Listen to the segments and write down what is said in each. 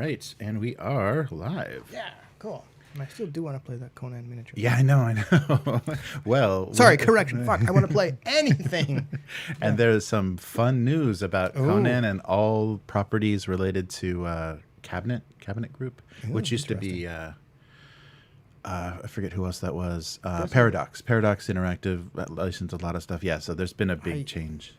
right, and we are live. Yeah, cool. And I still do want to play that Conan miniature. Yeah, I know. Well, sorry, correction. Fuck, I want to play anything. And there's some fun news about Conan and all properties related to Cabinet Group, which used to be I forget who else that was. Paradox Interactive licensed a lot of stuff. Yeah, so there's been a big change.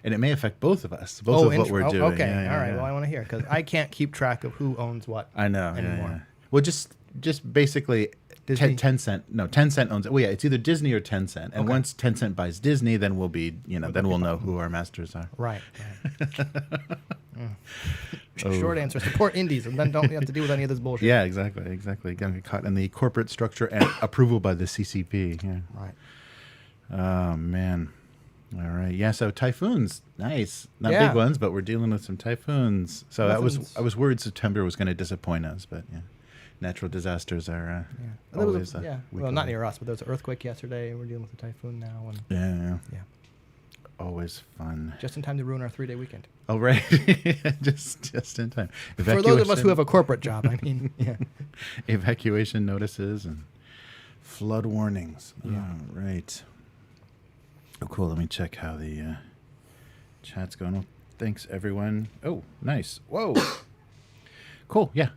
And it may affect both of us, both of what we're doing. Okay, all right. Well, I want to hear because I can't keep track of who owns what. I know anymore. Yeah. Well, just basically, Tencent. No, Tencent owns it. Well, yeah, it's either Disney or Tencent. And once Tencent buys Disney, then we'll be, then we'll know who our masters are. Right. Short answer: support indies, and then don't have to deal with any of this bullshit. Yeah, exactly. Gonna get caught in the corporate structure and approval by the CCP. Yeah. Right. Oh man. All right. Yeah. So typhoons, nice. Not big ones, but we're dealing with some typhoons. So I was worried September was going to disappoint us, but yeah, natural disasters are always. Well, not near us, but there was an earthquake yesterday. We're dealing with a typhoon now, and yeah. Always fun. Just in time to ruin our 3-day weekend. Oh right, just in time. For those of us who have a corporate job, I mean, yeah. Evacuation notices and flood warnings. Yeah. All right. Oh, cool. Let me check how the chat's going. Well, thanks, everyone. Oh, nice. Whoa. Cool. Yeah.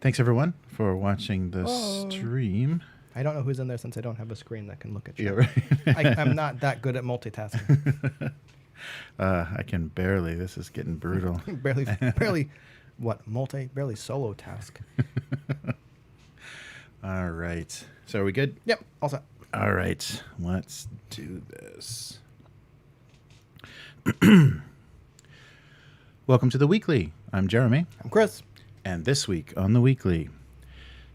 Thanks, everyone, for watching the stream. I don't know who's in there since I don't have a screen that can look at you. Yeah, right. I'm not that good at multitasking. I can barely. This is getting brutal. barely solo task. All right. So are we good? Yep. All set. All right, let's do this. Welcome to the Weekly. I'm Jeremy. I'm Chris. And this week on the Weekly,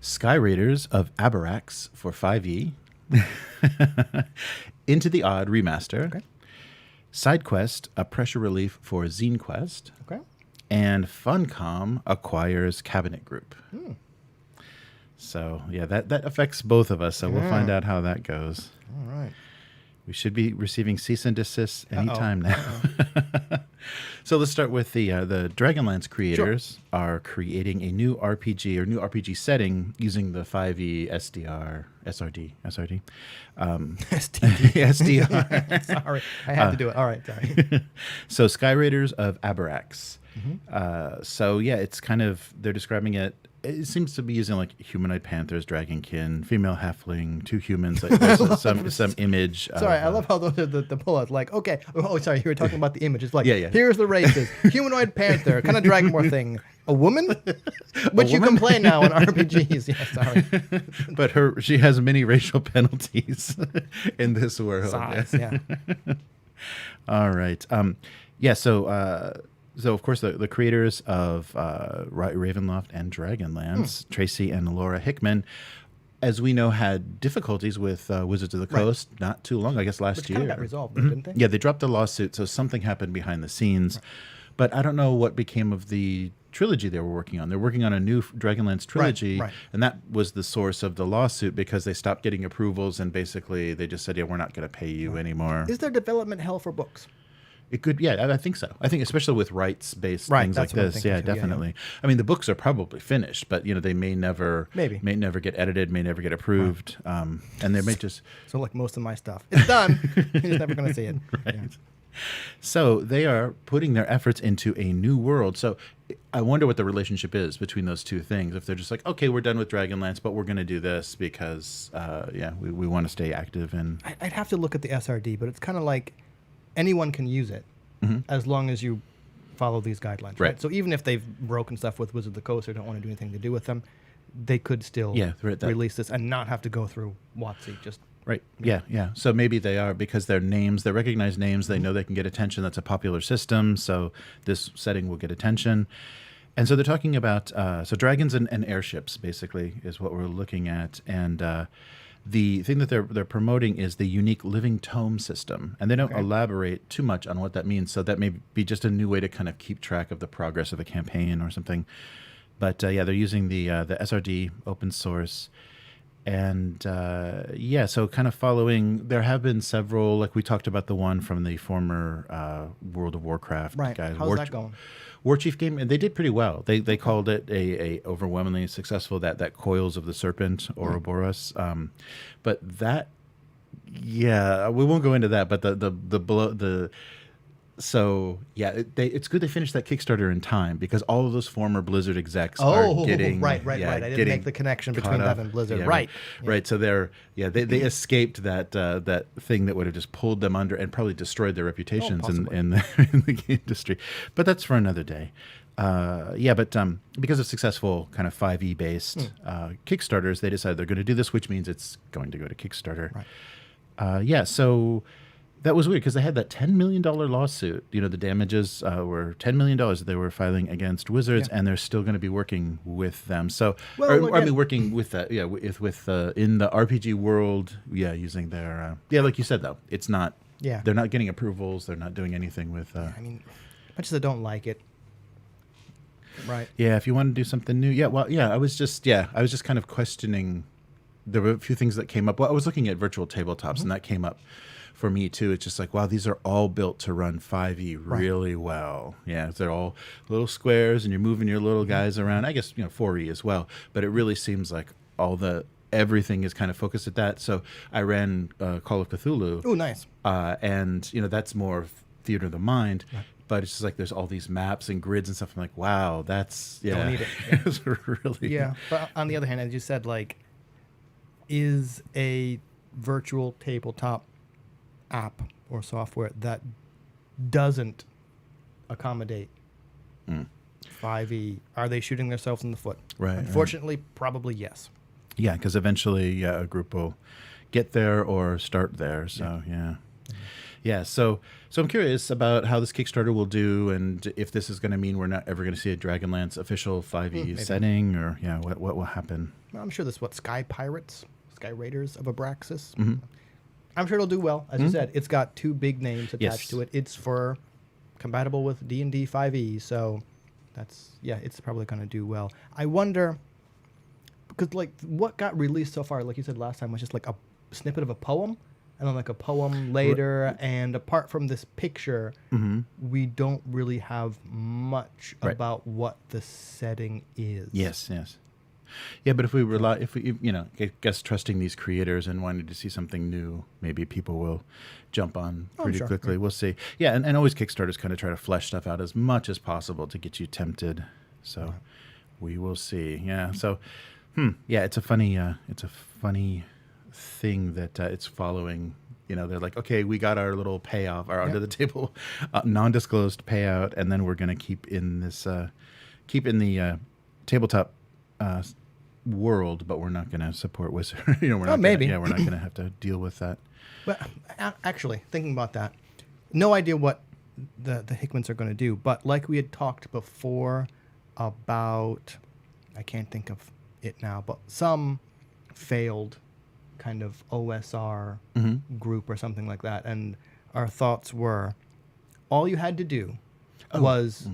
Skyraiders of Abarax for 5e, Into the Odd Remaster, SideQuest, a pressure relief for ZineQuest, and Funcom acquires Cabinet Group. So, yeah, that affects both of us, so we'll find out how that goes. All right. We should be receiving cease and desist anytime now. So let's start with the Dragonlance creators are creating a new RPG or new RPG setting using the 5e SDR. SDR. Sorry, I had to do it. All right, sorry. So Skyraiders of Abarax. So, yeah, it's kind of, they're describing it. It seems to be using like humanoid panthers, dragonkin, female halfling, 2 humans. Like there's some image. Sorry, I love how those are the pull-outs. Like, okay, sorry, you were talking about the image. It's like, yeah. Here's the races: humanoid panther, kind of Dragonmore thing. A woman, which you can play now in RPGs. Yeah, sorry. But she has many racial penalties in this world. Size, yeah. All right. So, of course, the creators of Ravenloft and Dragonlance, Tracy and Laura Hickman, as we know, had difficulties with Wizards of the Coast not too long, I guess last year. Kind of got resolved, didn't they? Yeah, they dropped a lawsuit, so something happened behind the scenes. But I don't know what became of the trilogy they were working on. They're working on a new Dragonlance trilogy, and that was the source of the lawsuit because they stopped getting approvals, and basically they just said, yeah, we're not going to pay you anymore. Is there development hell for books? It could, yeah, I think so. I think especially with rights-based things like this, yeah, definitely. Yeah. I mean, the books are probably finished, but they may never get edited, may never get approved, and they may just. So like most of my stuff, it's done. You're just never going to see it. Right. Yeah. So they are putting their efforts into a new world. So I wonder what the relationship is between those two things. If they're just like, okay, we're done with Dragonlance, but we're going to do this because, we want to stay active. And I'd have to look at the SRD, but it's kind of like anyone can use it as long as you follow these guidelines. Right. So even if they've broken stuff with Wizards of the Coast or don't want to do anything to do with them, they could still release this and not have to go through WotC. Just right. Yeah. So maybe they are because they're recognized names. They know they can get attention. That's a popular system. So this setting will get attention. And so they're talking about dragons and airships, basically, is what we're looking at. And the thing that they're promoting is the unique living tome system. And they don't elaborate too much on what that means. So that may be just a new way to kind of keep track of the progress of a campaign or something. But they're using the SRD open source. And yeah, so kind of following, there have been several, like we talked about the one from the former World of Warcraft Right. guys. How's that going? War Chief game, and they did pretty well. They called it a overwhelmingly successful, that Coils of the Serpent, Ouroboros. But that, yeah, we won't go into that. But so yeah, it's good they finished that Kickstarter in time, because all of those former Blizzard execs are getting right. I didn't make the connection between that and Blizzard. Yeah, right. Right. So they escaped that thing that would have just pulled them under and probably destroyed their reputations in the game industry. But that's for another day. But because of successful kind of 5e based Kickstarters, they decided they're going to do this, which means it's going to go to Kickstarter. Right. So that was weird, because they had that $10 million lawsuit. You know, the damages were $10 million that they were filing against Wizards, and they're still going to be working with them. So, working with that, with in the RPG world, using their, like you said, though, it's not, they're not getting approvals, they're not doing anything with. I mean, much as I don't like it. Right. Yeah, if you want to do something new, I was just kind of questioning. There were a few things that came up. Well, I was looking at virtual tabletops, and that came up for me too. It's just like, wow, these are all built to run 5e really well. Yeah, they're all little squares, and you're moving your little guys around. I guess 4e as well, but it really seems like everything is kind of focused at that. So I ran Call of Cthulhu. Oh, nice. And that's more theater of the mind. Right. But it's just like there's all these maps and grids and stuff. I'm like, wow, that's don't need it. It's really But on the other hand, as you said, like, is a virtual tabletop app or software that doesn't accommodate 5e, are they shooting themselves in the foot? Right. Unfortunately, probably yes. Yeah, because eventually, a group will get there or start there. So yeah. So I'm curious about how this Kickstarter will do, and if this is going to mean we're not ever going to see a Dragonlance official 5e setting, or what will happen. I'm sure this is what Skyraiders of Abarax. I'm sure it'll do well. As you said, it's got 2 big names attached to it. It's for compatible with D&D 5e, so it's probably going to do well. I wonder, because like what got released so far, like you said last time, was just like a snippet of a poem, and then like a poem later, and apart from this picture, we don't really have much about what the setting is. Yes. Yeah, but if we rely, I guess trusting these creators and wanting to see something new, maybe people will jump on pretty quickly. We'll see. Yeah, and always Kickstarters kind of try to flesh stuff out as much as possible to get you tempted. So we will see. Yeah. So, it's a funny thing that it's following. They're like, okay, we got our little payoff, our under the table, non-disclosed payout, and then we're going to keep in the tabletop world, but we're not going to support Wizard. We're not not going to have to deal with that. But actually, thinking about that, no idea what the Hickmans are going to do. But like we had talked before about, I can't think of it now, but some failed kind of OSR group or something like that, and our thoughts were, all you had to do was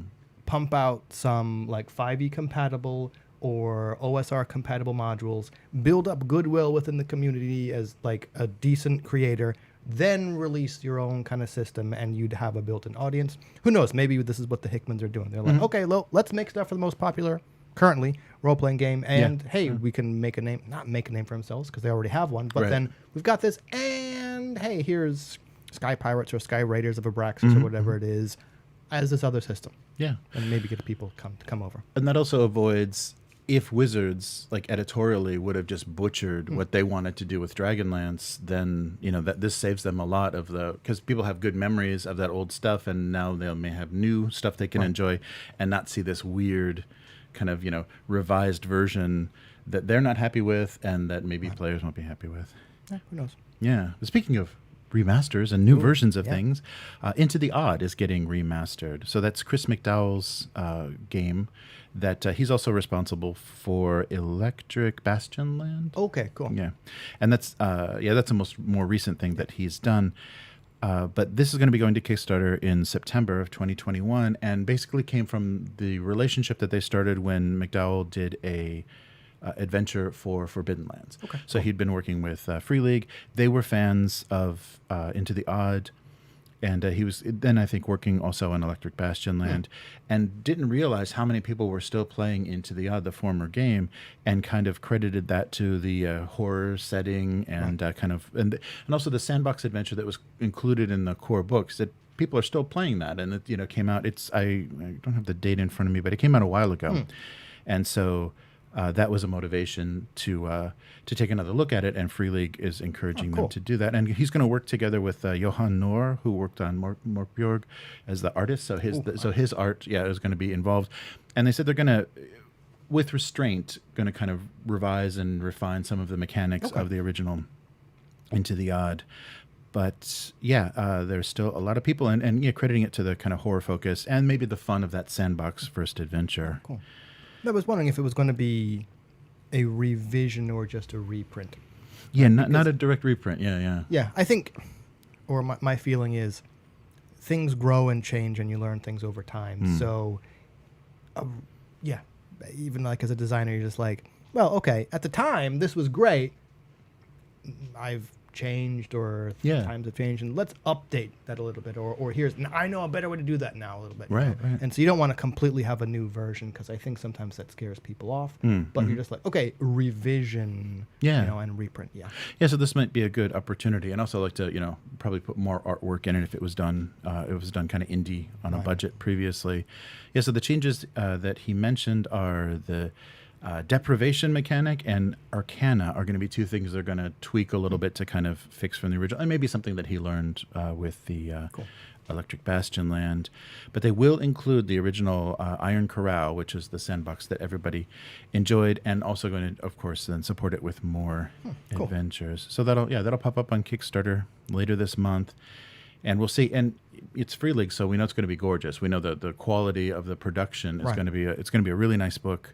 pump out some like 5e compatible or OSR compatible modules, build up goodwill within the community as like a decent creator, then release your own kind of system, and you'd have a built-in audience. Who knows? Maybe this is what the Hickmans are doing. They're like, okay, let's make stuff for the most popular currently role-playing game, and we can make a name, not make a name for themselves because they already have one, but then we've got this, and hey, here's Sky Pirates or Sky Raiders of Abarax or whatever it is as this other system. Yeah. And maybe get people to come over. And that also avoids, if Wizards, like editorially, would have just butchered what they wanted to do with Dragonlance, then, that this saves them a lot of because people have good memories of that old stuff, and now they may have new stuff they can enjoy and not see this weird kind of, revised version that they're not happy with and that maybe players won't be happy with. Who knows? Yeah. But speaking of remasters and new versions of things, Into the Odd is getting remastered. So that's Chris McDowall's game that he's also responsible for Electric Bastion Land. Okay, cool. Yeah. And that's a more recent thing that he's done. But this is going to be going to Kickstarter in September of 2021, and basically came from the relationship that they started when McDowall did a adventure for Forbidden Lands. Okay, So he'd been working with Free League. They were fans of Into the Odd. And he was then, I think, working also on Electric Bastion Land, and didn't realize how many people were still playing Into the Odd, the former game, and kind of credited that to the horror setting and and also the sandbox adventure that was included in the core books. That people are still playing that, and it came out. I don't have the date in front of me, but it came out a while ago, and so. That was a motivation to take another look at it, and Free League is encouraging them to do that. And he's going to work together with Johan Noor, who worked on Morkbjorg as the artist. So his art, is going to be involved. And they said they're going to, with restraint, going to kind of revise and refine some of the mechanics of the original Into the Odd. But there's still a lot of people, and crediting it to the kind of horror focus and maybe the fun of that sandbox first adventure. Cool. I was wondering if it was going to be a revision or just a reprint. Yeah, not a direct reprint. Yeah. Yeah, I think, or my feeling is, things grow and change, and you learn things over time. So, even like as a designer, you're just like, well, okay, at the time this was great. I've changed, or times have changed, and let's update that a little bit, or I know a better way to do that now a little bit. Right. And so you don't want to completely have a new version, because I think sometimes that scares people off. But you're just like, okay, revision, and reprint. Yeah, so this might be a good opportunity, and also like to, probably put more artwork in it if it was done kind of indie on a budget previously. Yeah, so the changes that he mentioned are the deprivation mechanic and arcana are going to be two things they're going to tweak a little bit to kind of fix from the original, and maybe something that he learned with the Electric Bastion Land. But they will include the original Iron Corral, which is the sandbox that everybody enjoyed, and also going to, of course, then support it with more adventures. So that'll pop up on Kickstarter later this month, and we'll see. And it's Free League, so we know it's going to be gorgeous. We know that the quality of the production is going to be it's going to be a really nice book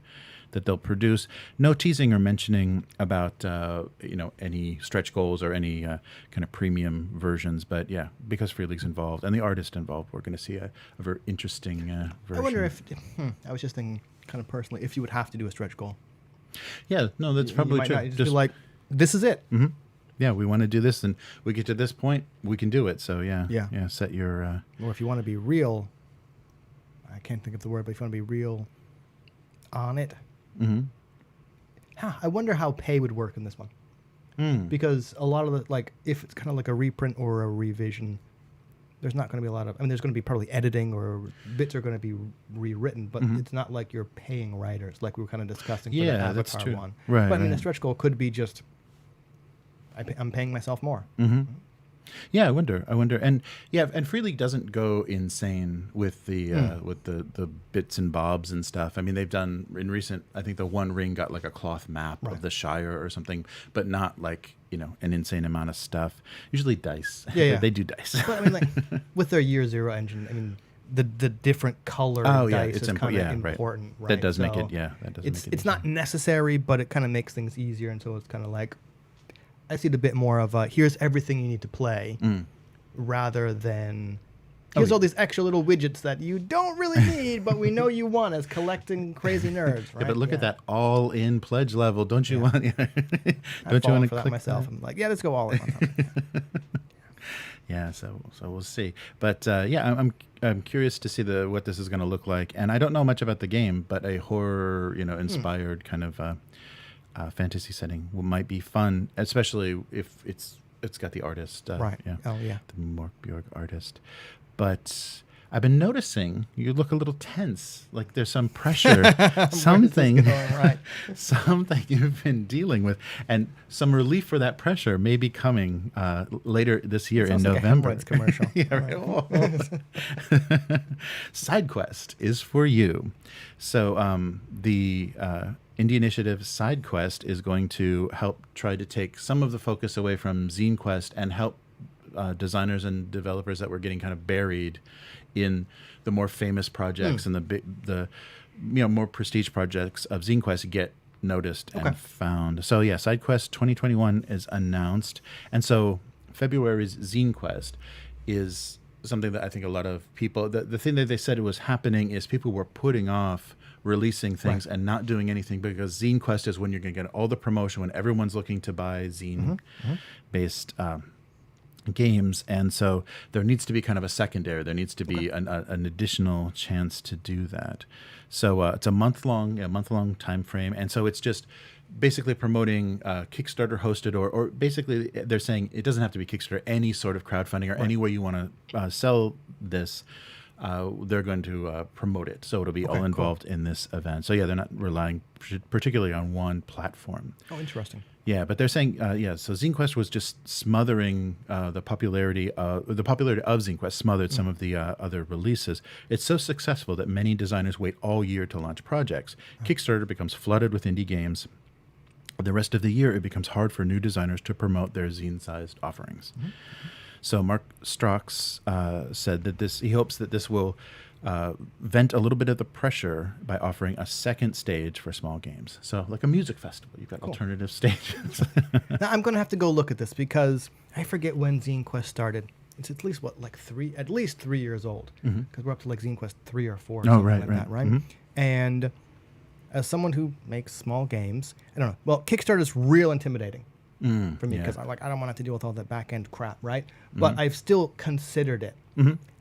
that they'll produce. No teasing or mentioning about any stretch goals or any kind of premium versions, but because Free League's involved and the artist involved, we're going to see a very interesting version. I wonder if I was just thinking, kind of personally, if you would have to do a stretch goal. Yeah, no, that's probably true. Just be like, this is it. Mm-hmm. Yeah, we want to do this, and we get to this point, we can do it. So set your. Or if you want to be real, I can't think of the word, but if you want to be real on it. Mm-hmm. I wonder how pay would work in this one, because a lot of the if it's kind of like a reprint or a revision, there's not going to be a lot of. I mean, there's going to be probably editing, or bits are going to be rewritten, but it's not like you're paying writers like we were kind of discussing for the Avatar that's true. one. Right. But I mean, a stretch goal could be just I'm paying myself more. Mm-hmm. Yeah, I wonder, and Free League doesn't go insane with the bits and bobs and stuff. I mean, they've done in recent. I think the One Ring got like a cloth map of the Shire or something, but not like an insane amount of stuff. Usually dice. Yeah, they do dice. But I mean, like with their Year Zero engine, I mean, the different color dice is kind of important. Right. That does make it. Yeah, that does. It's not necessary, but it kind of makes things easier, and so it's kind of like. I see it a bit more of here's everything you need to play, rather than here's all these extra little widgets that you don't really need, but we know you want as collecting crazy nerds, right? Yeah, but look at that all-in pledge level. Don't you want? Don't you want to click that myself? I'm like, let's go all in on top. Yeah, so we'll see. But I'm curious to see what this is going to look like, and I don't know much about the game, but a horror inspired kind of. Fantasy setting might be fun, especially if it's got the artist, right? The Morkbjorg artist. But I've been noticing you look a little tense, like there's some pressure, something you've been dealing with, and some relief for that pressure may be coming later this year in November. Like a commercial. SideQuest is for you. So the Indie Initiative SideQuest is going to help try to take some of the focus away from ZineQuest and help designers and developers that were getting kind of buried in the more famous projects and the more prestige projects of ZineQuest get noticed and found. So SideQuest 2021 is announced, and so February's ZineQuest is something that I think a lot of people, the thing that they said was happening is people were putting off releasing things and not doing anything, because ZineQuest is when you're going to get all the promotion, when everyone's looking to buy Zine-based games. And so there needs to be kind of a secondary. There needs to be an additional chance to do that. So it's a month-long time frame. And so it's just basically promoting Kickstarter hosted, or basically they're saying it doesn't have to be Kickstarter, any sort of crowdfunding or any way you want to sell this. They're going to promote it, so it'll be all involved in this event. So yeah, they're not relying particularly on one platform. Oh, interesting. Yeah, but they're saying so ZineQuest was just smothering the popularity of ZineQuest smothered some of the other releases. It's so successful that many designers wait all year to launch projects. Kickstarter becomes flooded with indie games. The rest of the year, it becomes hard for new designers to promote their zine-sized offerings. So Mark Strauch said that he hopes that this will vent a little bit of the pressure by offering a second stage for small games. So like a music festival, you've got alternative stages. Now I'm going to have to go look at this, because I forget when ZineQuest started. It's at least at least 3 years old, because we're up to like ZineQuest 3 or 4 or something like that, right? And as someone who makes small games, I don't know. Well, Kickstarter's real intimidating for me, because I don't want to have to deal with all that back end crap, right? But I've still considered it,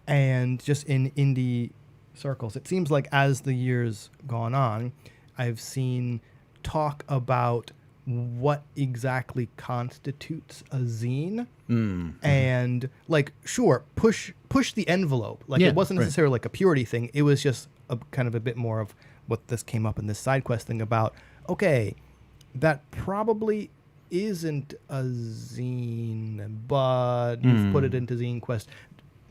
and just in indie circles, it seems like as the years gone on, I've seen talk about what exactly constitutes a zine, and like, sure, push the envelope. Like it wasn't necessarily like a purity thing. It was just a kind of a bit more of what this came up in this SideQuest thing about. Okay, that probably isn't a zine, but you've put it into ZineQuest.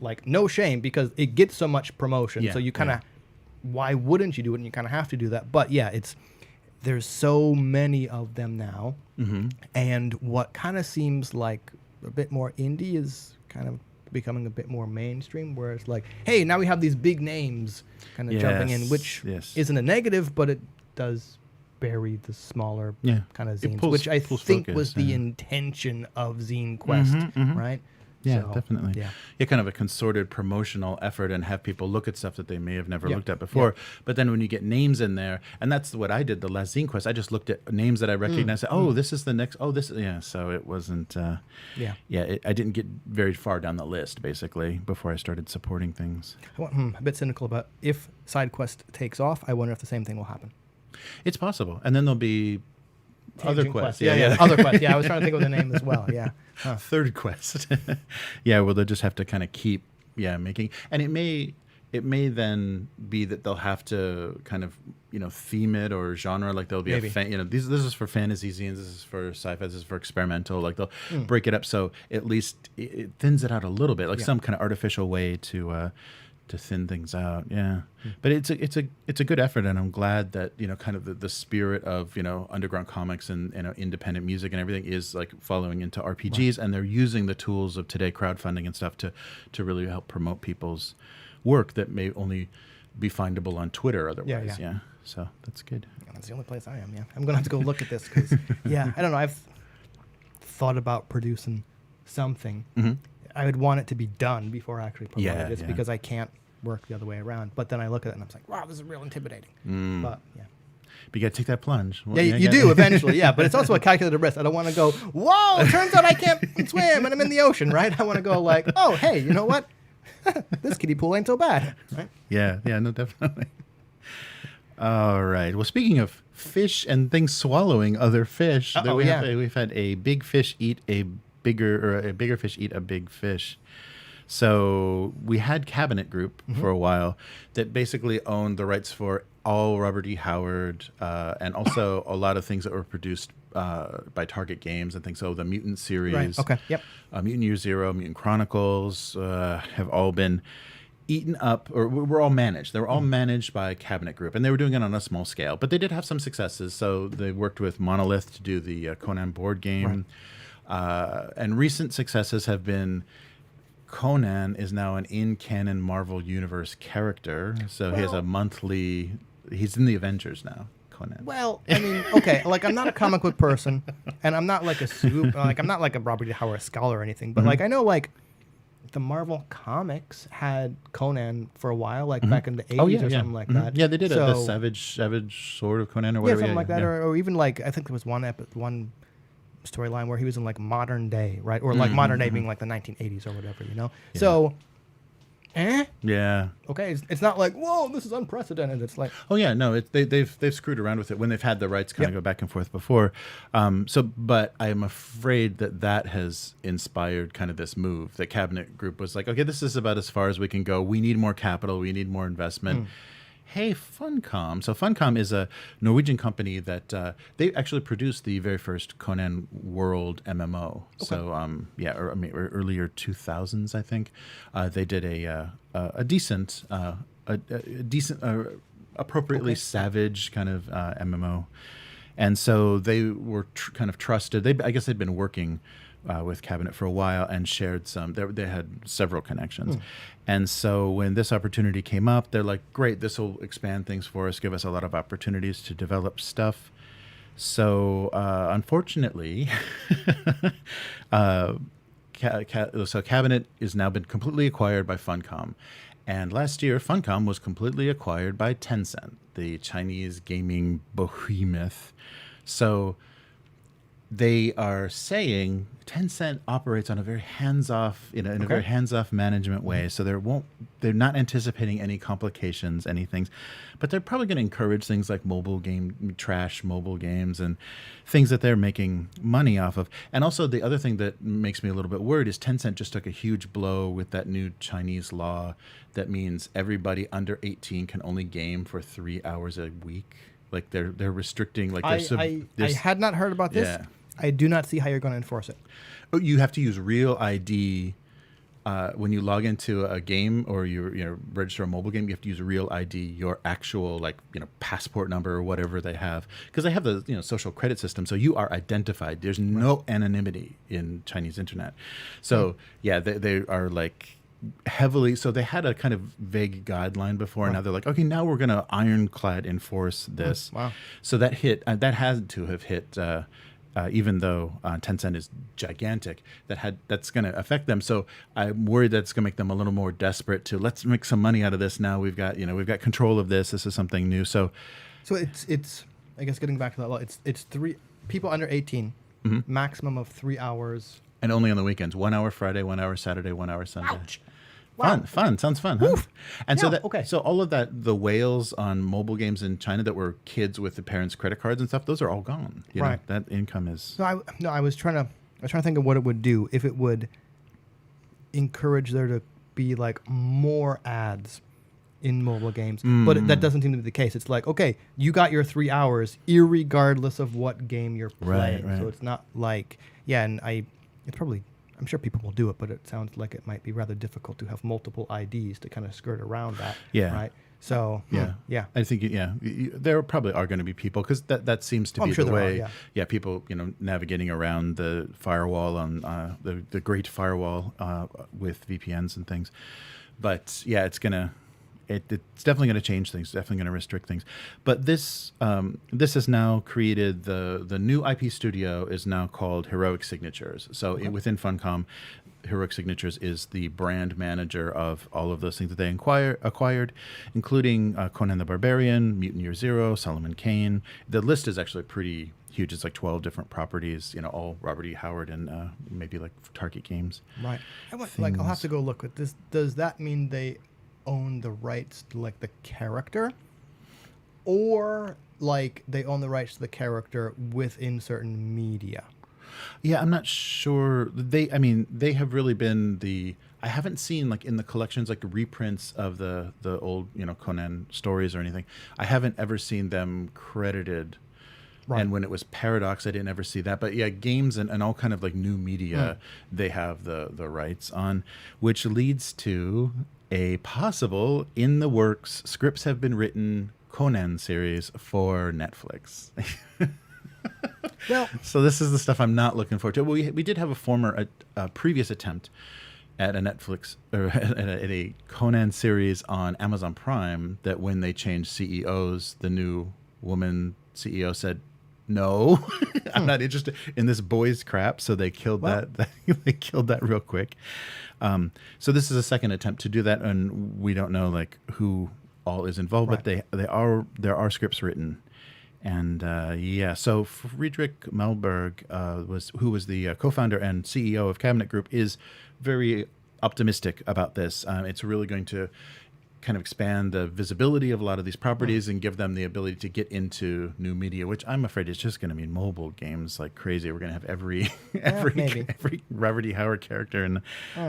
Like, no shame, because it gets so much promotion. So you kind of, why wouldn't you do it? And you kind of have to do that. But yeah, there's so many of them now. And what kind of seems like a bit more indie is kind of becoming a bit more mainstream, where it's like, hey, now we have these big names kind of jumping in, which isn't a negative, but it does bury the smaller kind of zines, which I think focus, was the intention of ZineQuest, right? Yeah, So, definitely. Yeah, kind of a concerted promotional effort, and have people look at stuff that they may have never looked at before. But then when you get names in there, and that's what I did the last ZineQuest, I just looked at names that I recognized. This is the next. Oh, this. Yeah. So it wasn't. I didn't get very far down the list basically before I started supporting things. A bit cynical about if SideQuest takes off. I wonder if the same thing will happen. It's possible, and then there'll be other quests. Other quests. Yeah, I was trying to think of the name as well. Yeah. Third quest. Well, they'll just have to kind of keep making, and it may then be that they'll have to kind of theme it or genre, like there'll be this is for fantasy zines, this is for sci-fi, this is for experimental, like they'll break it up so at least it thins it out a little bit, like some kind of artificial way to thin things out. But it's a good effort, and I'm glad that kind of the spirit of underground comics and independent music and everything is like following into RPGs, and they're using the tools of today, crowdfunding and stuff, to really help promote people's work that may only be findable on Twitter otherwise. So that's good. That's the only place I am. I'm gonna have to go look at this, because I don't know, I've thought about producing something. I would want it to be done before I actually promote it, just because I can't work the other way around. But then I look at it and I'm like, wow, this is real intimidating. But you got to take that plunge. You do eventually, but it's also a calculated risk. I don't want to go, whoa, it turns out I can't swim and I'm in the ocean, right? I want to go like, oh, hey, you know what? This kiddie pool ain't so bad, right? No, definitely. All right. Well, speaking of fish and things swallowing other fish, we've had a big fish eat a bigger fish eat a big fish. So we had Cabinet Group for a while that basically owned the rights for all Robert E. Howard and also a lot of things that were produced by Target Games and things. So the Mutant series, Mutant Year Zero, Mutant Chronicles have all been eaten up, or were all managed. They were all managed by Cabinet Group, and they were doing it on a small scale. But they did have some successes. So they worked with Monolith to do the Conan board game. And recent successes have been Conan is now an in-canon Marvel Universe character. So he has a monthly... He's in the Avengers now, Conan. Well, I mean, okay, like I'm not a comic book person, and I'm not like I'm not like a Robert E. Howard scholar or anything, but like I know like the Marvel Comics had Conan for a while, like back in the 80s or something like that. Yeah, they did the Savage Sword of Conan or whatever. Something like that, or even like I think there was one storyline where he was in like modern day, right? Or like modern day being like the 1980s or whatever, you know? Yeah. So, Yeah. Okay, it's not like, whoa, this is unprecedented. It's like, oh yeah, no, they've screwed around with it when they've had the rights kind of go back and forth before. But I'm afraid that has inspired kind of this move. The Cabinet Group was like, okay, this is about as far as we can go. We need more capital. We need more investment. Hey, Funcom. So Funcom is a Norwegian company that they actually produced the very first Conan World MMO. Okay. So earlier 2000s, I think. They did a decent, appropriately savage kind of MMO, and so they were kind of trusted. I guess they'd been working with Cabinet for a while and shared some. They had several connections. And so when this opportunity came up, they're like, great, this will expand things for us, give us a lot of opportunities to develop stuff. So unfortunately, so Cabinet has now been completely acquired by Funcom. And last year, Funcom was completely acquired by Tencent, the Chinese gaming behemoth. So they are saying Tencent operates on a very hands-off, in a very hands-off management way. So they're not anticipating any complications, any things, but they're probably going to encourage things like mobile games and things that they're making money off of. And also the other thing that makes me a little bit worried is Tencent just took a huge blow with that new Chinese law that means everybody under 18 can only game for 3 hours a week. Like they're restricting. Like I had not heard about this. Yeah. I do not see how you're going to enforce it. Oh, you have to use real ID when you log into a game or you register a mobile game. You have to use real ID, your actual passport number or whatever they have, because they have the social credit system. So you are identified. There's no anonymity in Chinese internet. So they are like heavily. So they had a kind of vague guideline before, and now they're like, okay, now we're going to ironclad enforce this. Wow. So that had to have hit. Even though Tencent is gigantic, that's going to affect them. So I'm worried that's going to make them a little more desperate to let's make some money out of this. Now we've got control of this. This is something new. So it's I guess getting back to that law, it's 3 people under 18, maximum of 3 hours, and only on the weekends. 1 hour Friday, 1 hour Saturday, 1 hour Sunday. Ouch. Wow. Fun. Sounds fun, huh? Oof. And yeah, so all of that, the whales on mobile games in China that were kids with the parents' credit cards and stuff, those are all gone. You know, that income is. I was trying to think of what it would do if it would encourage there to be like more ads in mobile games, but that doesn't seem to be the case. It's like, okay, you got your 3 hours, irregardless of what game you're playing. Right. So it's not like, and I'm sure people will do it, but it sounds like it might be rather difficult to have multiple IDs to kind of skirt around that. Yeah. Right. So yeah. I think there probably are going to be people, because that seems to be the way. People navigating around the firewall on the great firewall with VPNs and things. But it's gonna. It's definitely going to change things. Definitely going to restrict things. But this has now created the new IP studio is now called Heroic Signatures. So within Funcom, Heroic Signatures is the brand manager of all of those things that they acquired, including Conan the Barbarian, Mutant Year Zero, Solomon Kane. The list is actually pretty huge. It's like 12 different properties. All Robert E. Howard and maybe like Target Games. Right. I'll have to go look at this. Does that mean they own the rights to like the character, or like they own the rights to the character within certain media? I'm not sure. They have really been I haven't seen like in the collections like reprints of the old Conan stories or anything. I haven't ever seen them credited. Right. And when it was Paradox, I didn't ever see that. But games and all kind of like new media, they have the rights on, which leads to a possible in the works scripts have been written Conan series for Netflix. Well, so this is the stuff I'm not looking forward to. We did have a previous attempt at a Netflix or at a Conan series on Amazon Prime that when they changed CEOs, the new woman CEO said, no, I'm not interested in this boy's crap. So they killed that. They killed that real quick. So this is a second attempt to do that, and we don't know like who all is involved, but there are scripts written. And so Friedrich Melberg, who was the co-founder and CEO of Cabinet Group, is very optimistic about this. It's really going to kind of expand the visibility of a lot of these properties and give them the ability to get into new media, which I'm afraid is just going to mean mobile games like crazy. We're going to have every Robert E. Howard character in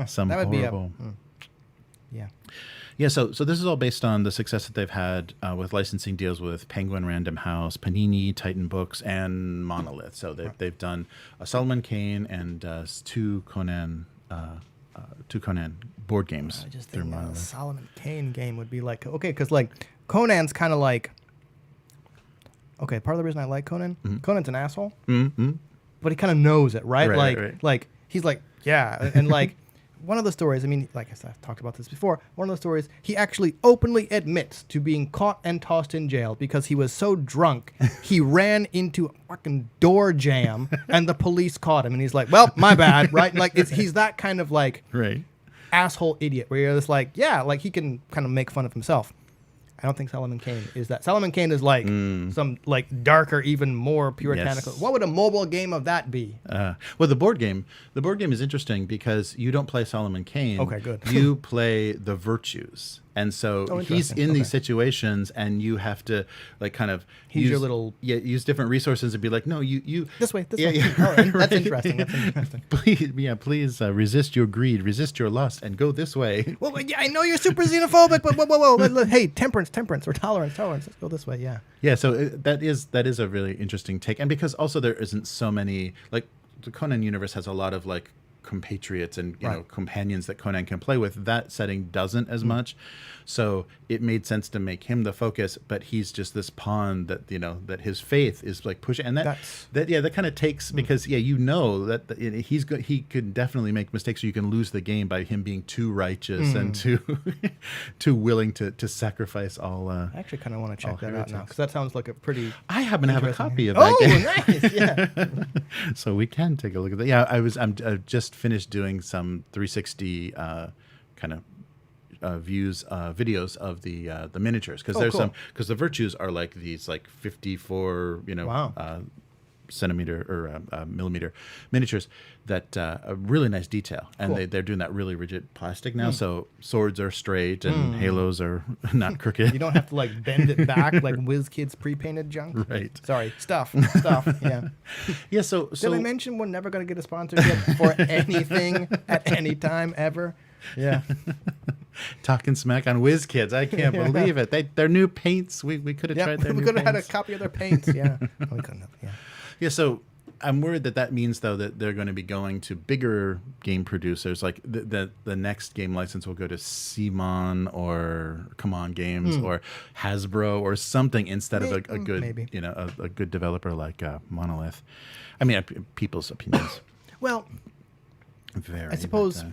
some that would horrible. Yeah, so this is all based on the success that they've had with licensing deals with Penguin Random House, Panini, Titan Books, and Monolith. So they've done a Solomon Kane and two Conan board games. I just think a Solomon Kane game would be like, okay, because like Conan's kind of like, okay, part of the reason I like Conan, Conan's an asshole, but he kind of knows it, right? Like he's like, yeah, and like, one of the stories, I mean, like I said, I've talked about this before. One of the stories, he actually openly admits to being caught and tossed in jail because he was so drunk, he ran into a fucking door jam and the police caught him. And he's like, well, my bad, right? Like, he's that kind of like asshole idiot where you're just like, yeah, like he can kind of make fun of himself. I don't think Solomon Kane is that. Solomon Kane is like some like darker, even more puritanical. Yes. What would a mobile game of that be? Well, the board game is interesting because you don't play Solomon Kane. Okay, good. You play the virtues. And so he's in these situations, and you have to like kind of use different resources and be like, no, you this way. Oh, that's interesting. Please resist your greed, resist your lust, and go this way. Well, yeah, I know you're super xenophobic, but whoa. Hey, temperance, or tolerance. Let's go this way. Yeah. Yeah. So that is a really interesting take, and because also there isn't so many like the Conan universe has a lot of like compatriots and you know companions that Conan can play with. That setting doesn't as much, so it made sense to make him the focus. But he's just this pawn that that his faith is like pushing, and that kind of takes because that he could definitely make mistakes. So you can lose the game by him being too righteous and too willing to sacrifice all. I actually kind of want to check that out now because that sounds like a pretty. I happen to have a copy of that game. Oh, nice! Yeah. So we can take a look at that. Yeah, I'm just finished doing some 360 kind of videos of the miniatures because because the virtues are like these like 54 centimeter or millimeter miniatures that a really nice detail, and they're doing that really rigid plastic now, so swords are straight and halos are not crooked. You don't have to like bend it back like WizKids pre-painted junk. Right. Sorry, stuff. Yeah. Yeah. So did I mention we're never going to get a sponsorship for anything at any time ever? Yeah. Talking smack on WizKids. I can't believe it. Their new paints. We could have tried their new paints. We could have had a copy of their paints. Yeah. We couldn't have. Yeah. Yeah. So I'm worried that means though that they're going to be going to bigger game producers. Like the next game license will go to Simon or Come On Games or Hasbro or something instead of a good a good developer like Monolith. I mean, people's opinions. Well, vary. I suppose.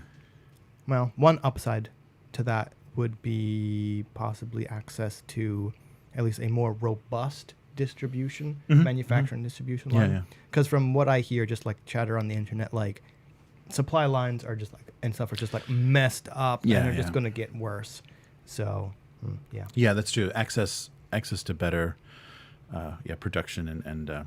Well, one upside to that would be possibly access to at least a more robust distribution, manufacturing distribution line. Because from what I hear, just like chatter on the internet, like supply lines are just like and stuff are just like messed up, and they're just going to get worse. So, yeah, that's true. Access to better, production and.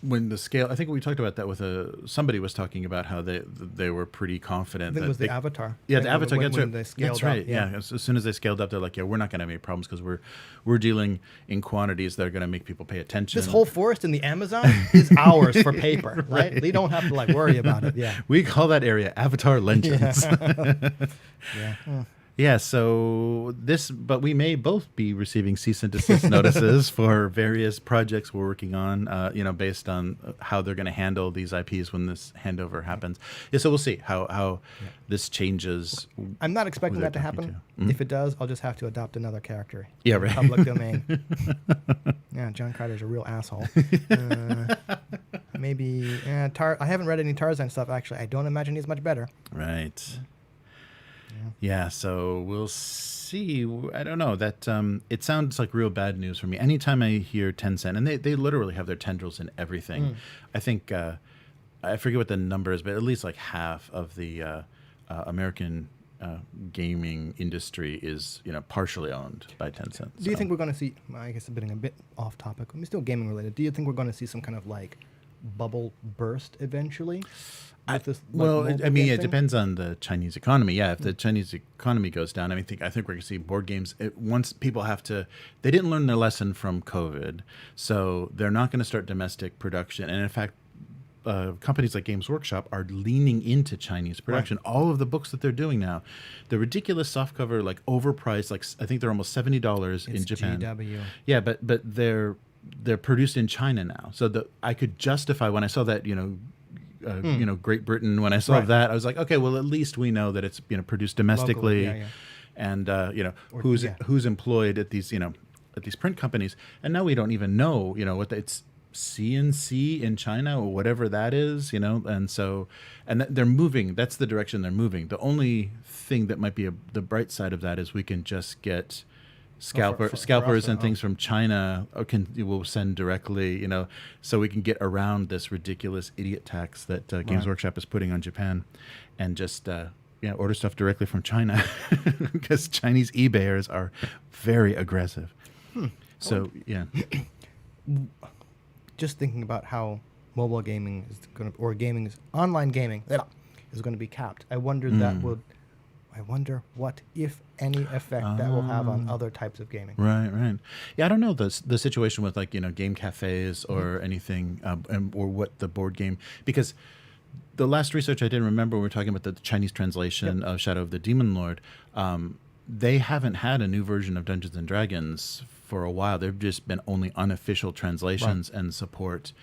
When the scale, I think we talked about that with somebody was talking about how they were pretty confident. I think it was the Avatar. Yeah, the Avatar. When they scaled that's right. Up, yeah. As soon as they scaled up, they're like, we're not going to have any problems because we're dealing in quantities that are going to make people pay attention. This whole forest in the Amazon is ours for paper, right? We don't have to like worry about it. Yeah. We call that area Avatar Legends. Yeah. Yeah, so but we may both be receiving cease and desist notices for various projects we're working on, based on how they're going to handle these IPs when this handover happens. Yeah, so we'll see how this changes. I'm not expecting that to happen. If it does, I'll just have to adopt another character. Yeah, right. Public domain. Yeah, John Carter's a real asshole. Maybe I haven't read any Tarzan stuff, actually. I don't imagine he's much better. Right. Yeah, so we'll see. see. I don't know. That it sounds like real bad news for me. Anytime I hear Tencent, and they literally have their tendrils in everything. I think I forget what the number is, but at least like half of the American gaming industry is partially owned by Tencent. Do you think we're going to see? I guess getting a bit off topic. I'm still gaming related. Do you think we're going to see some kind of like bubble burst eventually? It depends on the Chinese economy. Yeah, if the Chinese economy goes down, I think we're going to see board games. Once people they didn't learn their lesson from COVID, so they're not going to start domestic production. And in fact, companies like Games Workshop are leaning into Chinese production. Right. All of the books that they're doing now, the ridiculous softcover, like overpriced, like I think they're almost $70 in Japan. GW. Yeah, but they're produced in China now, so I could justify when I saw that Great Britain. When I saw that, I was like, okay, well at least we know that it's produced domestically, locally, and who's employed at these print companies, and now we don't even know what it's CNC in China or whatever that is, and so they're moving. That's the direction they're moving. The only thing that might be the bright side of that is we can just get scalpers and things from China will send directly, so we can get around this ridiculous idiot tax that Games Workshop is putting on Japan, and just order stuff directly from China because Chinese eBayers are very aggressive. So just thinking about how mobile gaming is going to, or online gaming is going to be capped. I wonder what, if any, effect that will have on other types of gaming. Right. Yeah, I don't know the situation with game cafes or anything, or what the board game, because the last research I did, remember we were talking about the Chinese translation of Shadow of the Demon Lord. They haven't had a new version of Dungeons and Dragons for a while. There've just been only unofficial translations and support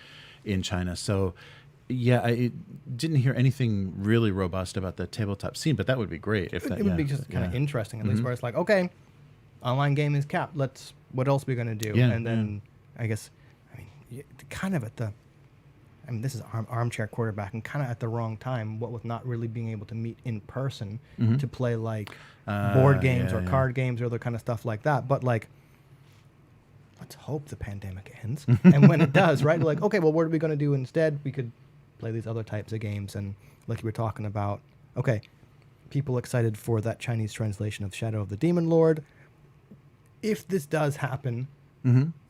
in China. So I didn't hear anything really robust about the tabletop scene, but that would be great. If it would be just kind of interesting, at least, where it's like, okay, online game is capped. What else are we going to do? And then kind of this is armchair quarterback, and kind of at the wrong time, what with not really being able to meet in person to play board games or card games or other kind of stuff like that. But let's hope the pandemic ends. And when it does, right? Okay, well, what are we going to do instead? We could play these other types of games. And like you were talking about, okay, people excited for that Chinese translation of Shadow of the Demon Lord. If this does happen,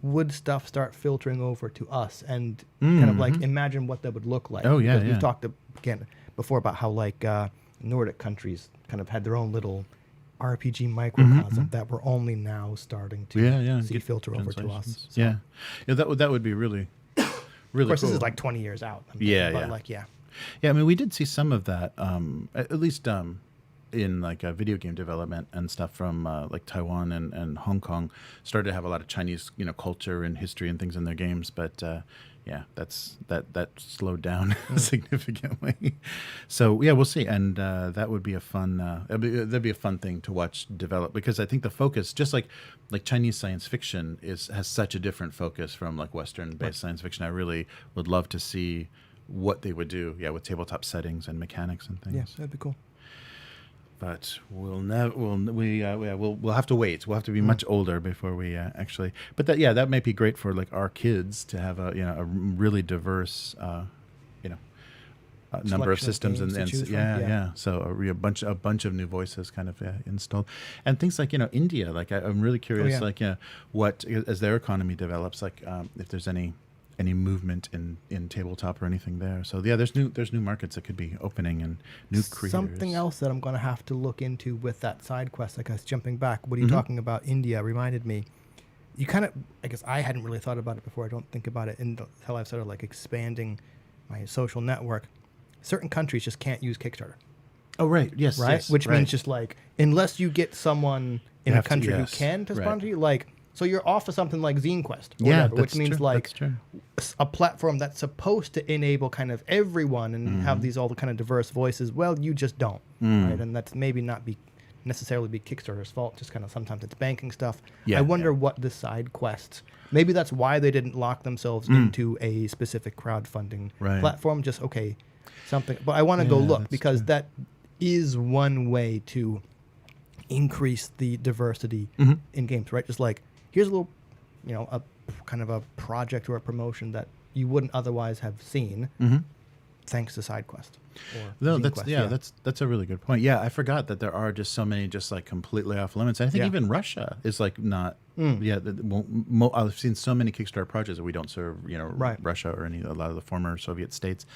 would stuff start filtering over to us? And kind of imagine what that would look like. Oh, yeah. We've talked again before about how Nordic countries kind of had their own little RPG microcosm that we're only now starting to see filter over to us. So. That would be really, really. Of course, cool. This is 20 years out. Yeah. I mean, we did see some of that, at least in video game development and stuff from Taiwan and Hong Kong. Started to have a lot of Chinese, culture and history and things in their games, but. That slowed down significantly. So we'll see, and that would be a fun. That'd be a fun thing to watch develop, because I think the focus, just like Chinese science fiction, has such a different focus from Western-based science fiction. I really would love to see what they would do, with tabletop settings and mechanics and things. Yeah, that'd be cool. But we'll have to wait. We'll have to be much older before we actually. But that might be great for our kids to have a really diverse number of systems and So a bunch of new voices kind of installed, and things like India. I'm really curious what, as their economy develops, if there's any movement in tabletop or anything there. So there's new markets that could be opening and new creators. Something else that I'm going to have to look into with that SideQuest, I guess, jumping back, what are you talking about? India reminded me. You kind of, I guess I hadn't really thought about it before. I don't think about it until I've started expanding my social network. Certain countries just can't use Kickstarter. Oh, right. Yes. Right? Yes, Which means just unless you get someone in a country who can to sponsor you, so you're off of something like ZineQuest, or whatever, which means a platform that's supposed to enable kind of everyone and have all the kind of diverse voices. Well, you just don't, right? And that's maybe not necessarily be Kickstarter's fault. Just kind of sometimes it's banking stuff. I wonder what the SideQuest. Maybe that's why they didn't lock themselves into a specific crowdfunding platform. Just something. But I want to go look, because that is one way to increase the diversity in games, right? Just like, here's a little, a kind of a project or a promotion that you wouldn't otherwise have seen, thanks to SideQuest. No, ZineQuest, that's a really good point. Yeah, I forgot that there are just so many just like completely off limits. I think even Russia is like not. Yeah, I've seen so many Kickstarter projects that we don't serve, Russia or a lot of the former Soviet states.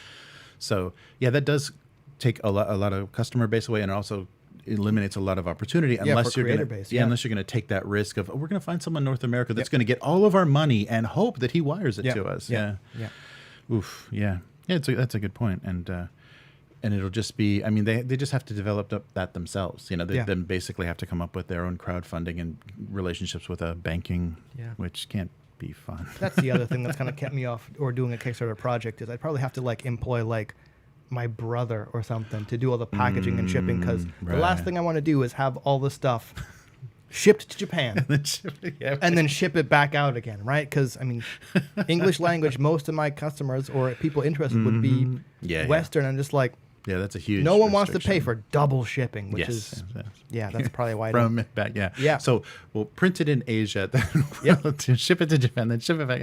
So yeah, that does take a lot of customer base away, and also eliminates a lot of opportunity unless for you're going base, to unless you're going to take that risk of we're going to find someone in North America that's going to get all of our money and hope that he wires it to us. Yeah. Oof. Yeah. Yeah. That's a good point. And it'll just be, I mean, they just have to develop that themselves. They then basically have to come up with their own crowdfunding and relationships with a banking, which can't be fun. That's the other thing that's kind of kept me off or doing a Kickstarter project is I'd probably have to employ my brother or something to do all the packaging and shipping, because the last thing I want to do is have all the stuff shipped to Japan and then ship it back out again, right? Because, I mean, English language, most of my customers or people interested would be Western. And just yeah, that's a huge. No one wants to pay for double shipping, which is that's probably why. From it back, yeah. So we'll print it in Asia, then to ship it to Japan, then ship it back.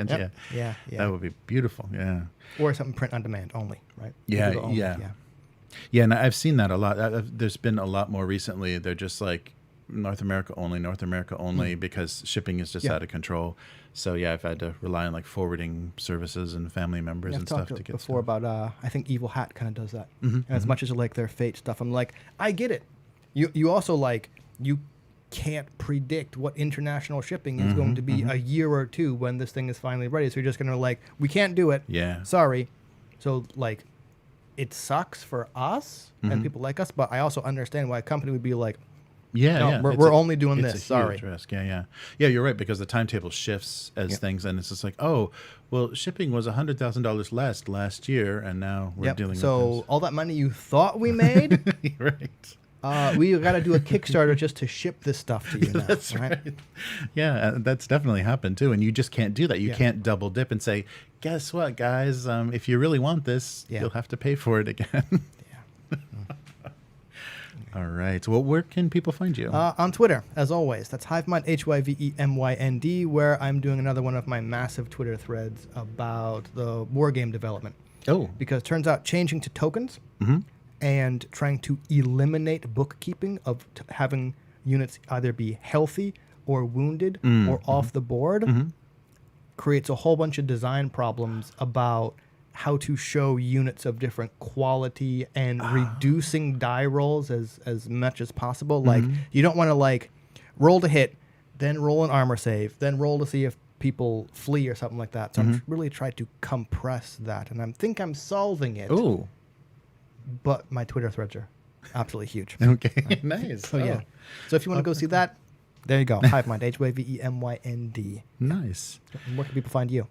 Yeah. That would be beautiful. Yeah. Or something print on demand only, right? Yeah. And I've seen that a lot. There's been a lot more recently. They're just like North America only, because shipping is just out of control. So I've had to rely on forwarding services and family members and stuff to get before stuff. About I think Evil Hat kind of does that. And as much as you like their Fate stuff, I'm like, I get it. You also you can't predict what international shipping is going to be a year or two when this thing is finally ready. So you're just gonna we can't do it. Yeah. Sorry. So it sucks for us and people like us, but I also understand why a company would be like, we're only doing this. Sorry. Risk. Yeah, you're right, because the timetable shifts as things, and it's just shipping was $100,000 less last year, and now we're dealing with this. So all that money you thought we made, right? We got to do a Kickstarter just to ship this stuff to you now. That's right. Yeah, that's definitely happened too, and you just can't do that. You can't double dip and say, guess what, guys? If you really want this, you'll have to pay for it again. All right. Well, where can people find you? On Twitter, as always. That's Hivemind, HYVEMYND, where I'm doing another one of my massive Twitter threads about the war game development. Oh. Because it turns out changing to tokens and trying to eliminate bookkeeping of having units either be healthy or wounded or off the board creates a whole bunch of design problems about how to show units of different quality and reducing die rolls as much as possible. You don't want to roll to hit, then roll an armor save, then roll to see if people flee or something like that. So I'm really trying to compress that, and I think I'm solving it. Ooh. But my Twitter threads are absolutely huge. Okay, nice. So So if you want to go see that, there you go. Hivemind, HYVEMYND. Nice. Where can people find you?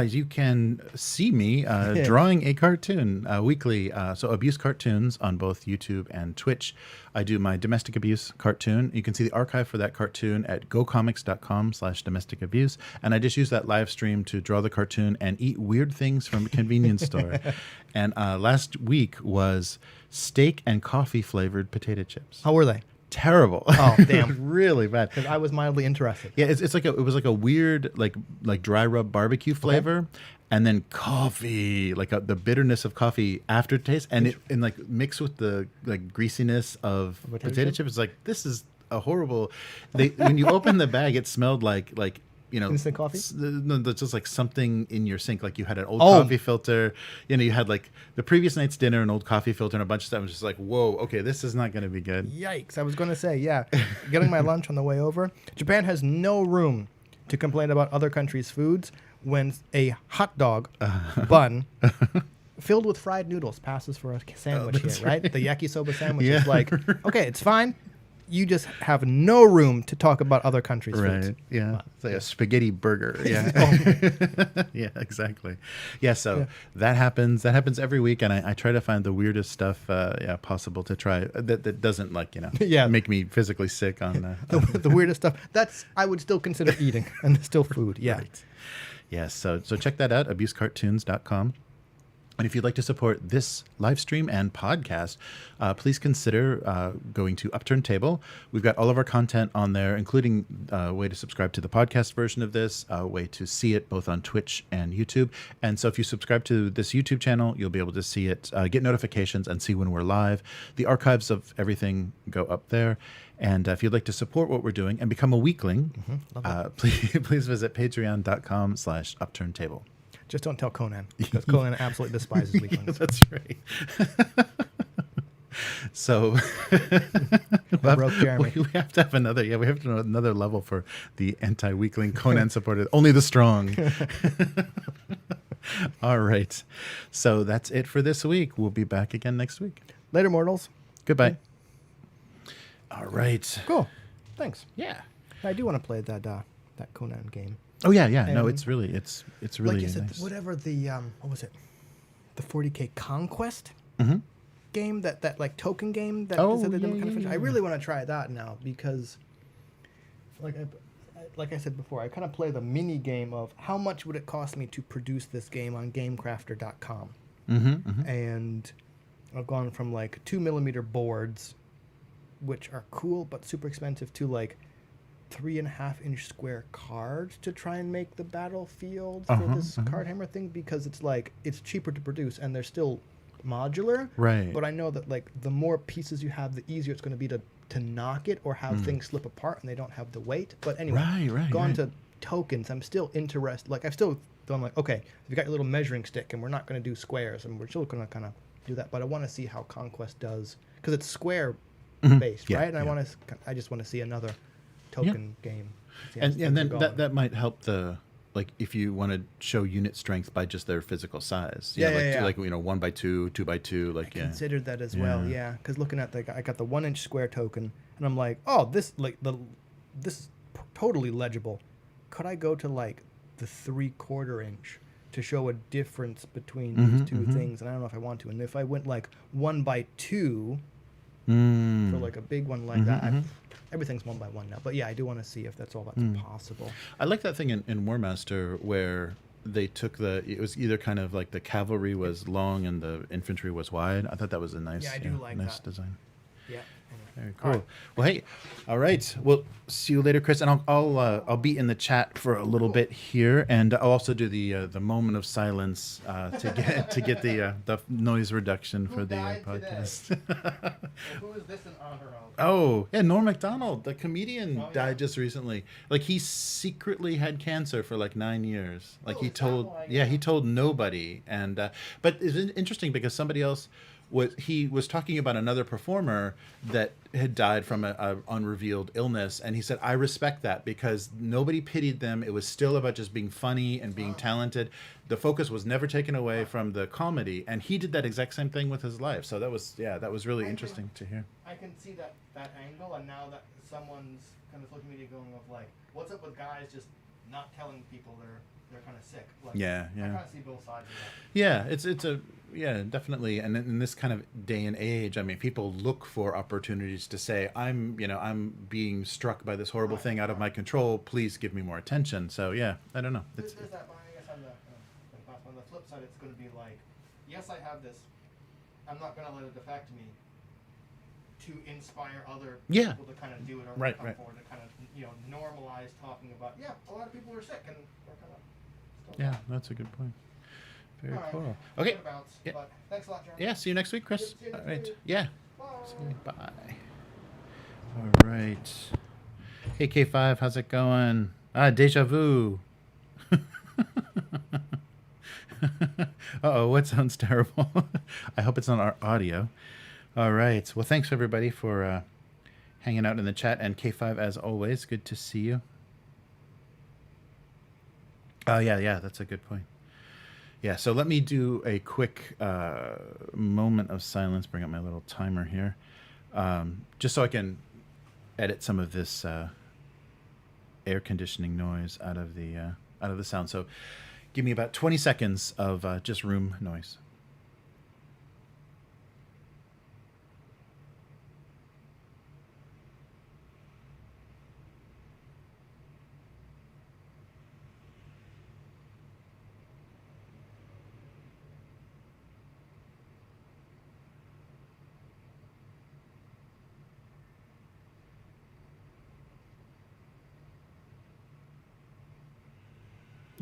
You can see me drawing a cartoon weekly. So Abuse Cartoons on both YouTube and Twitch. I do my domestic abuse cartoon. You can see the archive for that cartoon at gocomics.com/domestic abuse. And I just use that live stream to draw the cartoon and eat weird things from a convenience store. And last week was steak and coffee flavored potato chips. How were they? Terrible. Oh, damn. Really bad. Because I was mildly interested. Yeah, it was like a weird like dry rub barbecue flavor, and then coffee, the bitterness of coffee aftertaste, and mixed with the greasiness of potato chips. It's like, this is a horrible. When you open the bag, it smelled like instant coffee? No, that's just like something in your sink. Like you had an old coffee filter. You had the previous night's dinner, an old coffee filter, and a bunch of stuff. I was just like, whoa, okay, this is not going to be good. Yikes. I was going to say, getting my lunch on the way over. Japan has no room to complain about other countries' foods when a hot dog bun filled with fried noodles passes for a sandwich here, right? The yakisoba sandwich is okay, it's fine. You just have no room to talk about other countries' foods. Right. Yeah. It's like a spaghetti burger. Yeah. Yeah, exactly. Yeah. So that happens. That happens every week, and I try to find the weirdest stuff possible to try that doesn't make me physically sick on the weirdest stuff. That's I would still consider eating, and it's still food. Yeah. Right. Yeah. So check that out. abusecartoons.com. And if you'd like to support this live stream and podcast, please consider going to Upturned Table. We've got all of our content on there, including a way to subscribe to the podcast version of this, a way to see it both on Twitch and YouTube. And so if you subscribe to this YouTube channel, you'll be able to see it, get notifications, and see when we're live. The archives of everything go up there. And if you'd like to support what we're doing and become a weekling, please visit patreon.com/upturnedtable. Just don't tell Conan, because Conan absolutely despises weaklings. That's right. So broke Jeremy. we have to have another. Yeah, we have to know another level for the anti-weakling Conan supported. Only the strong. All right. So that's it for this week. We'll be back again next week. Later, mortals. Goodbye. All right. Cool. Thanks. Yeah. I do want to play that Conan game. Oh yeah. No, And it's really it's Like really you said, nice. whatever the what was it? The 40K Conquest game, that like token game that Oh, said they didn't yeah, kind of yeah, finish. I yeah. really want to try that now because, like I said before, I kind of play the mini game of how much would it cost me to produce this game on GameCrafter.com, and I've gone from like 2mm boards, which are cool but super expensive, to like 3.5-inch square cards to try and make the battlefield for this card hammer thing, because it's like it's cheaper to produce and they're still modular. Right. But I know that like the more pieces you have, the easier it's going to be to knock it or have things slip apart and they don't have the weight. But anyway, Right. to tokens, I'm still interested. Like I've still done like, okay, you got your little measuring stick and we're not going to do squares and we're still going to kind of do that. But I want to see how Conquest does, because it's square based, Yeah, right? And yeah. I just want to see another token game. See how And things then are going. that might help the, like, if you want to show unit strength by just their physical size. Yeah, like 1x2, 2x2, like, yeah. Considered that as well, yeah. Because looking at I got the 1-inch square token, and I'm like, oh, this is totally legible. Could I go to like the 3/4 inch to show a difference between these two things? And I don't know if I want to. And if I went like 1x2 for like a big one like that, everything's 1x1 now. But yeah, I do want to see if that's all that's possible. I like that thing in Warmaster where they took it was either kind of like the cavalry was long and the infantry was wide. I thought that was a nice, Yeah, I do like nice that. design. Yeah. Very cool. Well, hey, all right. Well, see you later, Chris. And I'll be in the chat for a little bit here, and I'll also do the moment of silence to get the noise reduction for the podcast. Who is this in honor of? Oh, yeah, Norm Macdonald, the comedian, died just recently. Like, he secretly had cancer for like 9 years. Like, he told nobody. And but it's interesting because somebody else was talking about another performer that had died from a unrevealed illness, and he said, I respect that because nobody pitied them. It was still about just being funny and being talented. The focus was never taken away from the comedy, and he did that exact same thing with his life. So that was really interesting to hear. I can see that angle, and now that someone's kind of social media going of like, what's up with guys just not telling people they're kind of sick? Like, Yeah. I kind of see both sides of that. Yeah, it's definitely. And in this kind of day and age, I mean, people look for opportunities to say, I'm being struck by this horrible thing out of my control. Please give me more attention. So yeah, I don't know. There's that, but I guess on the flip side, it's going to be like, yes, I have this. I'm not going to let it affect me. To inspire other people to kind of do it or come forward to kind of normalize talking about a lot of people are sick and they're kind of Yeah, that's a good point. Very All right. cool. Okay. Yeah. But thanks a lot, Jeremy. Yeah. See you next week, Chris. See you All next right. week. Yeah. Bye. See you. Bye. All right. Hey K5, how's it going? Deja vu. Uh-oh, what sounds terrible? I hope it's not our audio. All right. Well, thanks everybody for hanging out in the chat. And K5, as always, good to see you. Oh, yeah, that's a good point. Yeah, so let me do a quick moment of silence. Bring up my little timer here, just so I can edit some of this air conditioning noise out of the sound. So give me about 20 seconds of just room noise.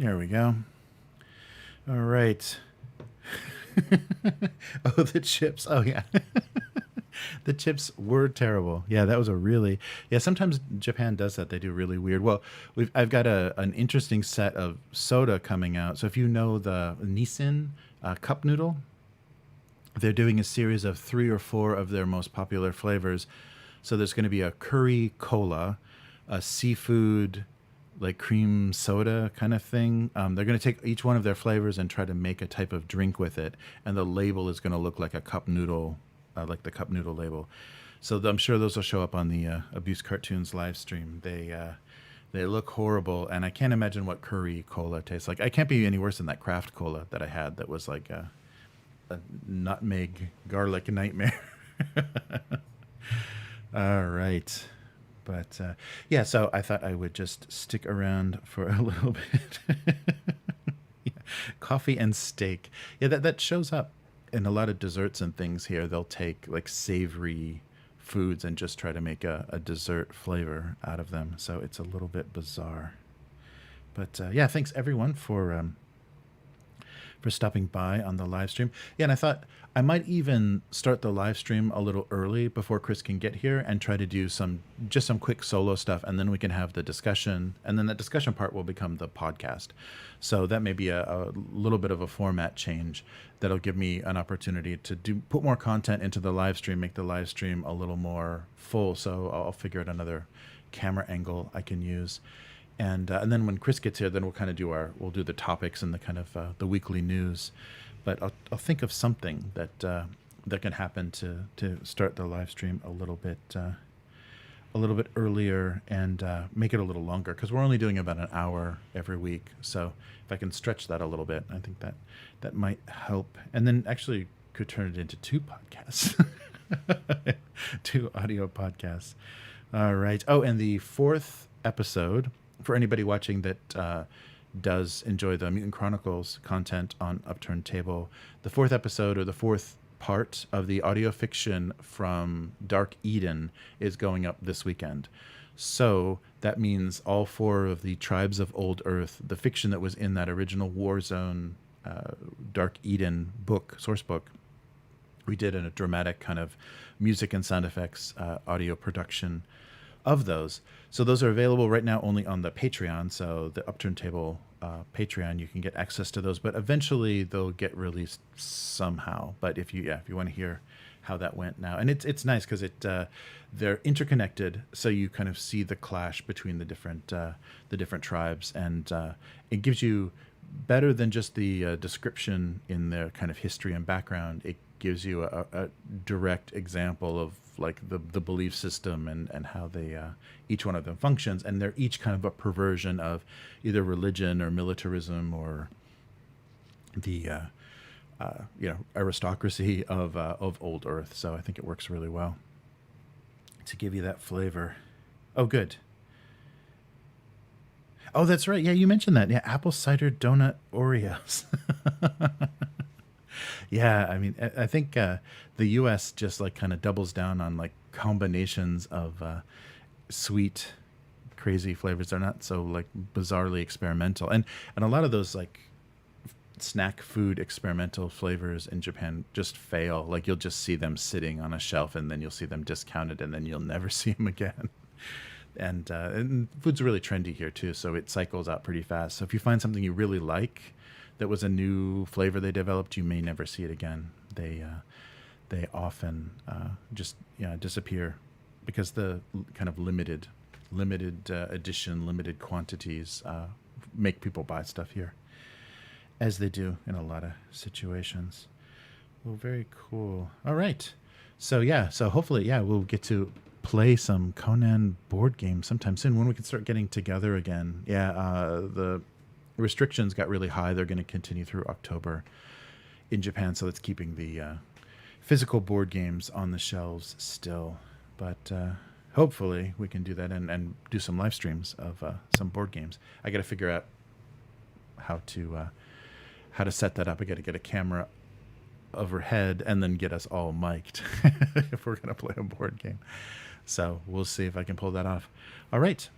There we go. All right. Oh, the chips. Oh, yeah. The chips were terrible. Yeah, that was a really... Yeah, sometimes Japan does that. They do really weird... Well, I've got an interesting set of soda coming out. So if you know the Nissin cup noodle, they're doing a series of 3 or 4 of their most popular flavors. So there's going to be a curry cola, a seafood... like cream soda kind of thing. They're going to take each one of their flavors and try to make a type of drink with it. And the label is going to look like a cup noodle, like the cup noodle label. So I'm sure those will show up on the Abuse Cartoons live stream. They look horrible. And I can't imagine what curry cola tastes like. I can't be any worse than that craft cola that I had that was like a nutmeg garlic nightmare. All right. But yeah, so I thought I would just stick around for a little bit. Yeah. Coffee and steak. Yeah, that shows up in a lot of desserts and things here. They'll take like savory foods and just try to make a dessert flavor out of them. So it's a little bit bizarre. But yeah, thanks everyone for stopping by on the live stream. Yeah, and I thought I might even start the live stream a little early before Chris can get here and try to do some quick solo stuff, and then we can have the discussion, and then that discussion part will become the podcast. So that may be a little bit of a format change that'll give me an opportunity to put more content into the live stream, make the live stream a little more full. So I'll figure out another camera angle I can use. And then when Chris gets here, then we'll kind of we'll do the topics and the kind of the weekly news. But I'll think of something that can happen to start the live stream a little bit earlier and make it a little longer, because we're only doing about an hour every week. So if I can stretch that a little bit, I think that might help. And then actually could turn it into 2 podcasts, 2 audio podcasts. All right. Oh, and the 4th episode, for anybody watching that does enjoy the Mutant Chronicles content on Upturned Table, the 4th episode, or the 4th part of the audio fiction from Dark Eden, is going up this weekend. So that means all 4 of the tribes of Old Earth, the fiction that was in that original Warzone Dark Eden book, source book, we did in a dramatic kind of music and sound effects audio production of those. So those are available right now only on the Patreon. So the Upturned Table Patreon, you can get access to those, but eventually they'll get released somehow. But if you want to hear how that went now, and it's nice because they're interconnected, so you kind of see the clash between the different tribes, and it gives you, better than just the description in their kind of history and background, it gives you a direct example of like the belief system and how they each one of them functions, and they're each kind of a perversion of either religion or militarism or the aristocracy of Old Earth. So I think it works really well to give you that flavor. Oh, good. Oh, that's right. Yeah, you mentioned that. Yeah, apple cider donut Oreos. Yeah, I mean, I think the U.S. just like kind of doubles down on like combinations of sweet, crazy flavors. They're not so like bizarrely experimental, and a lot of those like snack food experimental flavors in Japan just fail. Like you'll just see them sitting on a shelf, and then you'll see them discounted, and then you'll never see them again. And food's really trendy here too, so it cycles out pretty fast. So if you find something you really like that was a new flavor they developed, you may never see it again. They often just disappear because the kind of limited edition, limited quantities make people buy stuff here, as they do in a lot of situations. Well, very cool. All right. So hopefully, we'll get to play some Conan board games sometime soon when we can start getting together again. The restrictions got really high. They're going to continue through October in Japan, so it's keeping the physical board games on the shelves still. But hopefully we can do that and do some live streams of some board games. I got to figure out how to set that up. I got to get a camera overhead and then get us all mic'd if we're going to play a board game. So we'll see if I can pull that off. All right.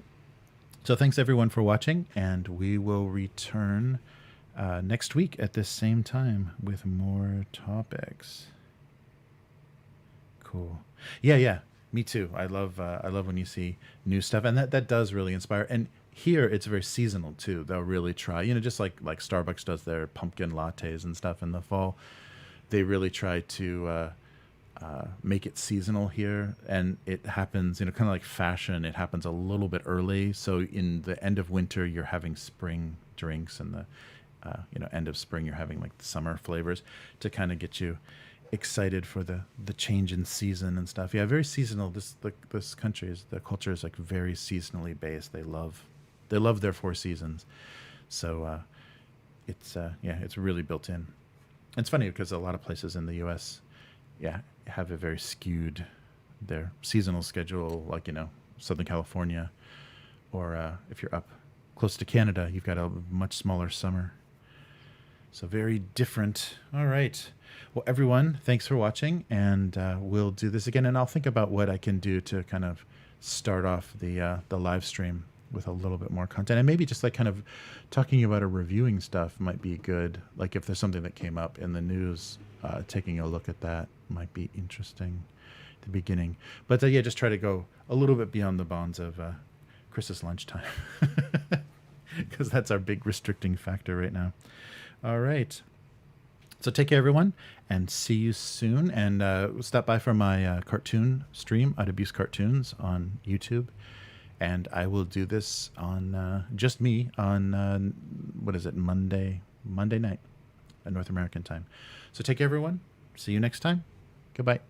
So thanks everyone for watching, and we will return next week at this same time with more topics. Cool. Yeah. Me too. I love when you see new stuff, and that does really inspire. And here it's very seasonal too. They'll really try, just like Starbucks does their pumpkin lattes and stuff in the fall. They really try to make it seasonal here, and it happens, kind of like fashion. It happens a little bit early. So in the end of winter, you're having spring drinks, and the end of spring, you're having like the summer flavors to kind of get you excited for the change in season and stuff. Yeah, very seasonal. This country the culture is like very seasonally based. They love their 4 seasons. So it's really built in. It's funny because a lot of places in the US have a very skewed their seasonal schedule, like Southern California, or if you're up close to Canada, you've got a much smaller summer. So very different. All right. Well, everyone, thanks for watching, and we'll do this again. And I'll think about what I can do to kind of start off the live stream with a little bit more content, and maybe just like kind of talking about or reviewing stuff might be good. Like if there's something that came up in the news, taking a look at that might be interesting at the beginning. But just try to go a little bit beyond the bounds of Chris's lunchtime, because that's our big restricting factor right now. All right. So take care, everyone, and see you soon. And stop by for my cartoon stream, I'd Abuse Cartoons, on YouTube. And I will do this on just me on, Monday night, at North American time. So take care, everyone. See you next time. Goodbye.